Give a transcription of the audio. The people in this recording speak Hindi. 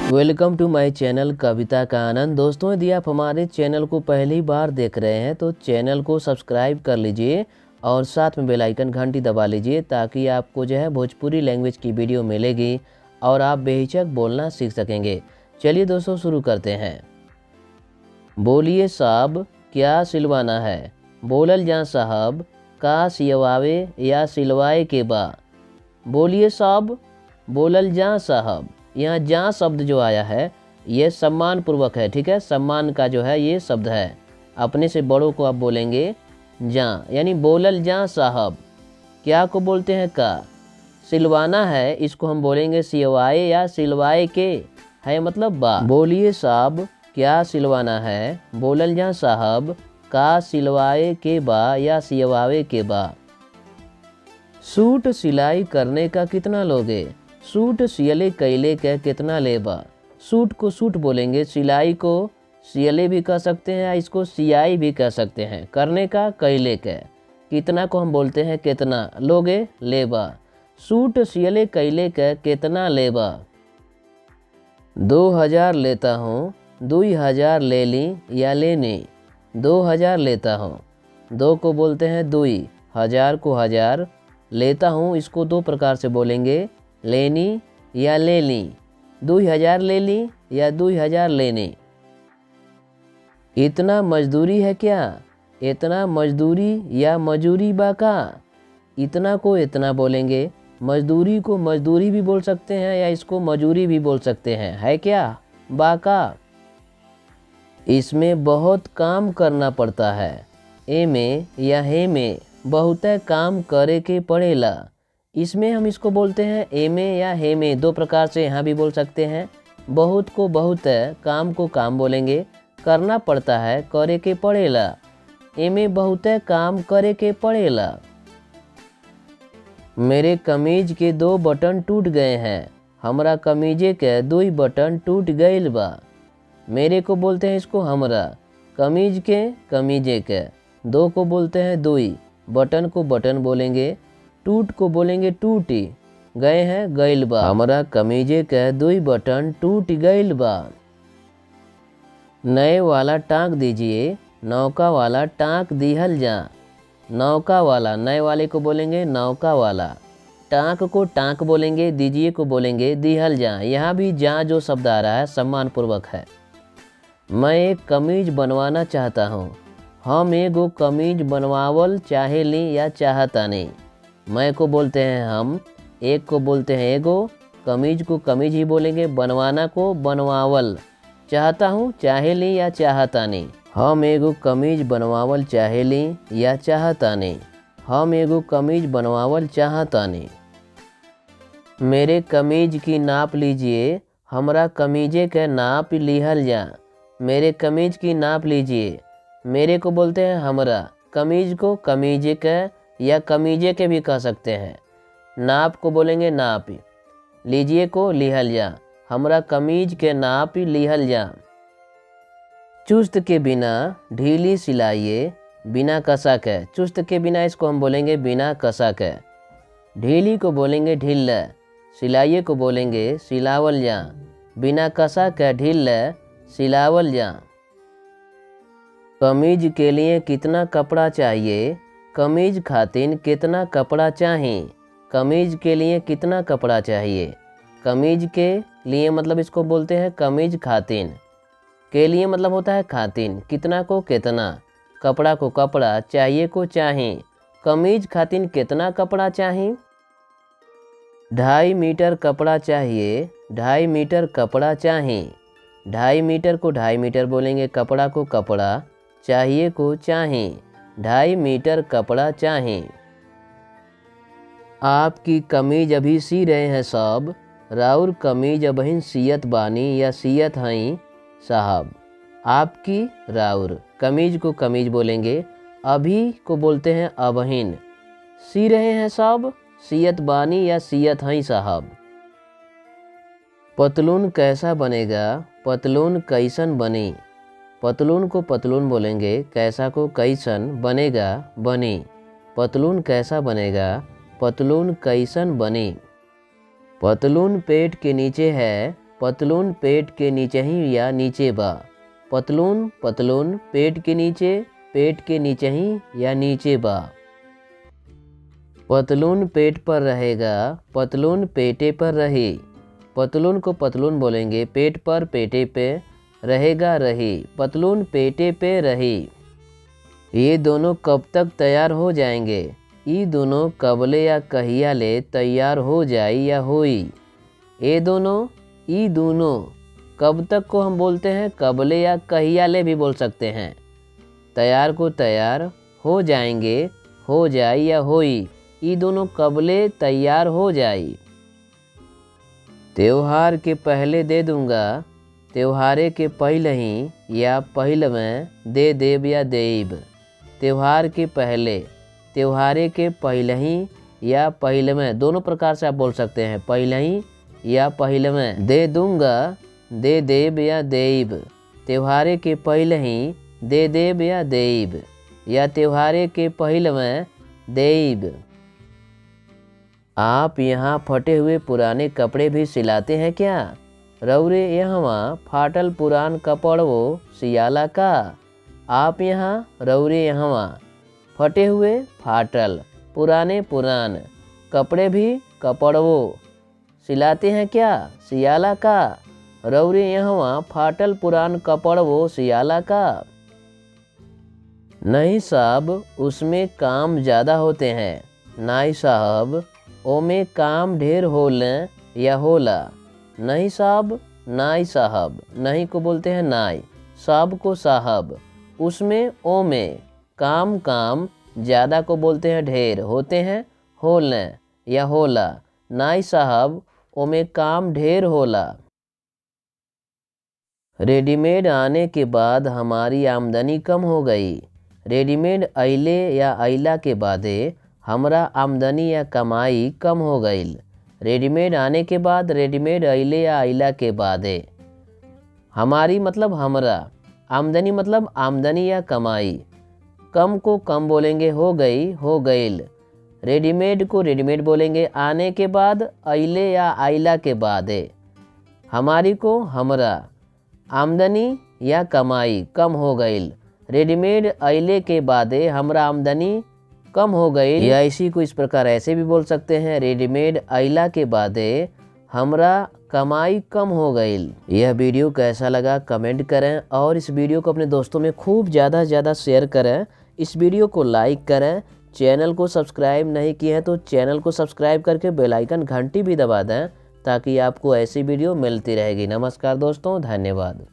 वेलकम टू माय चैनल कविता का आनंद। दोस्तों, यदि आप हमारे चैनल को पहली बार देख रहे हैं तो चैनल को सब्सक्राइब कर लीजिए और साथ में बेल आइकन घंटी दबा लीजिए ताकि आपको भोजपुरी लैंग्वेज की वीडियो मिलेगी और आप बेहिचक बोलना सीख सकेंगे। चलिए दोस्तों, शुरू करते हैं। बोलिए साहब क्या सिलवाना है, बोलल जा साहब का सिलवावे या सिलवाए के बा। बोलिए साहब, बोलल जा साहब। यहाँ जा शब्द जो आया है ये सम्मान पूर्वक है, ठीक है। सम्मान का ये शब्द है। अपने से बड़ों को आप बोलेंगे जा, यानी बोलल जा साहब। क्या को बोलते हैं का। सिलवाना है इसको हम बोलेंगे सिलवाए या सिलवाए के, है मतलब बा। बोलिए साहब क्या सिलवाना है, बोलल जा साहब का सिलवाए के बा या सिलवावे के बा। सूट सिलाई करने का कितना लोगे, सूट सियले कैले का कितना लेबा। सूट को सूट बोलेंगे, सिलाई को सियले भी कह सकते हैं, इसको सियाई भी कह सकते हैं। करने का कैले का, कितना को हम बोलते हैं कितना लोगे लेबा। सूट सियले कैले का कितना लेबा। 2000 लेता हूँ, 2000 ले ली या लेनी। 2000 लेता हूँ, दो को बोलते हैं दुई, हजार को हजार। लेता हूँ इसको दो प्रकार से बोलेंगे, लेनी या ले ली। 2000 ले ली या 2000 लेनी। इतना मजदूरी है क्या, इतना मजदूरी या मजूरी बा का। इतना को इतना बोलेंगे, मजदूरी को मजदूरी भी बोल सकते हैं या इसको मजूरी भी बोल सकते हैं। है क्या बा का। इसमें बहुत काम करना पड़ता है। ए में या हे में बहुत काम करे के पड़ेला। इसमें हम इसको बोलते हैं ए में या हे में, दो प्रकार से यहाँ भी बोल सकते हैं। बहुत को बहुत है, काम को काम बोलेंगे। करना पड़ता है करे के पड़ेला। ए में बहुत है काम करे के पड़ेला। मेरे कमीज के 2 बटन टूट गए हैं, हमरा कमीजे के 2 बटन टूट गईल बा। मेरे को बोलते हैं इसको हमरा, कमीज के कमीजे के। दो को बोलते हैं दुई, बटन को बटन बोलेंगे, टूट को बोलेंगे टूटी, गए हैं गईल बा। हमरा कमीजे के 2 बटन टूट गईल बा। नए वाला टाँक दीजिए, नौका वाला टाँक दिहल जा। नौका वाला, नए वाले को बोलेंगे नौका वाला। टाँक को टाँक बोलेंगे, दीजिए को बोलेंगे दिहल जा। यहाँ भी जा जो शब्द आ रहा है सम्मान पूर्वक है। मैं एक कमीज बनवाना चाहता हूँ, हम एगो कमीज बनवावल चाहे ली या चाहता नहीं। मैं को बोलते हैं हम, एक को बोलते हैं एगो, कमीज को कमीज ही बोलेंगे, बनवाना को बनवावल। चाहता हूँ चाहे ली या चाहता नहीं। हम एगो कमीज बनवावल चाहे ली या चाहता नहीं। हम एगो कमीज बनवावल चाहता नहीं। मेरे कमीज की नाप लीजिए, हमरा कमीजे के नाप लिहल जा। मेरे कमीज की नाप लीजिए। मेरे को बोलते हैं हमरा, कमीज को कमीजे के या कमीजे के भी कह सकते हैं। नाप को बोलेंगे नाप, लीजिए को लिहल जा। हमरा कमीज के नाप लिहल जा। चुस्त के बिना ढीली सिलाइए, बिना कसा के। चुस्त के बिना इसको हम बोलेंगे बिना कसा के। ढीली को बोलेंगे ढील, सिलाइए को बोलेंगे सिलावल जा। बिना कसा के ढील सिलावल जा। कमीज के लिए कितना कपड़ा चाहिए, कमीज खातिन कितना कपड़ा चाहिए। कमीज के लिए कितना कपड़ा चाहिए। कमीज के लिए मतलब इसको बोलते हैं कमीज खातिन। के लिए मतलब होता है खातिन, कितना को कितना, कपड़ा को कपड़ा, चाहिए को चाहिए। कमीज खातिन कितना कपड़ा चाहिए। 2.5 मीटर कपड़ा चाहिए, 2.5 मीटर कपड़ा चाहिए। 2.5 मीटर को 2.5 मीटर बोलेंगे, कपड़ा को कपड़ा, चाहिए को चाहिए। 2.5 मीटर कपड़ा चाहिए। आपकी कमीज अभी सी रहे हैं साहब, राउर कमीज अबहिन सियत बानी या सियत हई साहब। आपकी राउर, कमीज को कमीज बोलेंगे, अभी को बोलते हैं अबहिन। सी रहे हैं साहब, सियत बानी या सियत हई साहब। पतलून कैसा बनेगा, पतलून कैसन बनी। पतलून को पतलून बोलेंगे, कैसा को कैसन, बनेगा बनी। पतलून कैसा बनेगा, पतलून कैसन बनी। पतलून पेट के नीचे है, पतलून पेट के नीचे ही या नीचे बा। पतलून पतलून पेट के नीचे ही या नीचे बा। पतलून पेट पर रहेगा, पतलून पेटे पर रही। पतलून को पतलून बोलेंगे, पेट पर पेटे पे, रहेगा रही। पतलून पेटे पे रही। ये दोनों कब तक तैयार हो जाएंगे? ये दोनों कबले या कहिया ले तैयार हो जाई या होई। ये दोनों कब तक को हम बोलते हैं कबले या कहिया ले भी बोल सकते हैं। तैयार को तैयार, हो जाएंगे, हो जाई या होई। ये दोनों कबले तैयार हो जाई। त्योहार के पहले दे दूंगा, त्योहारे के पहले ही या पहले में, दे देब या देब। त्योहार के पहले, त्योहारे के पहले ही या पहले में, दोनों प्रकार से आप बोल सकते हैं, पहले ही या पहले में। दे दूंगा, दे देब या देब। त्योहारे के पहले ही दे देब या देब, या त्योहारे के पहले में देब। आप यहाँ फटे हुए पुराने कपड़े भी सिलाते हैं क्या? रौरे यहाँ फाटल पुरान कपड़वो सियाला का। आप यहाँ, रौरे यहाँ फटे हुए, फाटल, पुराने पुरान, कपड़े भी कपड़वो सिलाते हैं क्या? सियाला का। रौरे यहाँ फाटल पुरान कपड़वो सियाला का। नहीं साहब, उसमें काम ज़्यादा होते हैं। नाई साहब, ओमे काम ढेर होलें या होला। नहीं साहब, नाई साहब, नहीं को बोलते हैं नाई, साहब को साहब। उसमें, ओमे, काम ज़्यादा को बोलते हैं ढेर, होते हैं होलें या होला। नाई साहब, ओमे काम ढेर होला। रेडीमेड आने के बाद हमारी आमदनी कम हो गई। रेडीमेड अइले या अइला के बादे हमरा आमदनी या कमाई कम हो गई। रेडीमेड आने के बाद, रेडीमेड अइले या अइला के बादे। हमारी मतलब हमरा, आमदनी मतलब आमदनी या कमाई। कम को कम बोलेंगे, हो गई, हो गईल। रेडीमेड को रेडीमेड बोलेंगे आने के बाद, अइले या अइला के बादे। हमारी को हमरा, आमदनी या कमाई कम हो गईल। रेडीमेड अइले के बादे हमरा आमदनी कम हो गई। या इसी को इस प्रकार ऐसे भी बोल सकते हैं, रेडीमेड अइला के बादे हमरा कमाई कम हो गई। यह वीडियो कैसा लगा कमेंट करें, और इस वीडियो को अपने दोस्तों में खूब ज़्यादा से ज़्यादा शेयर करें। इस वीडियो को लाइक करें। चैनल को सब्सक्राइब नहीं किए हैं तो चैनल को सब्सक्राइब करके बेल आइकन घंटी भी दबा दें, ताकि आपको ऐसी वीडियो मिलती रहेगी। नमस्कार दोस्तों, धन्यवाद।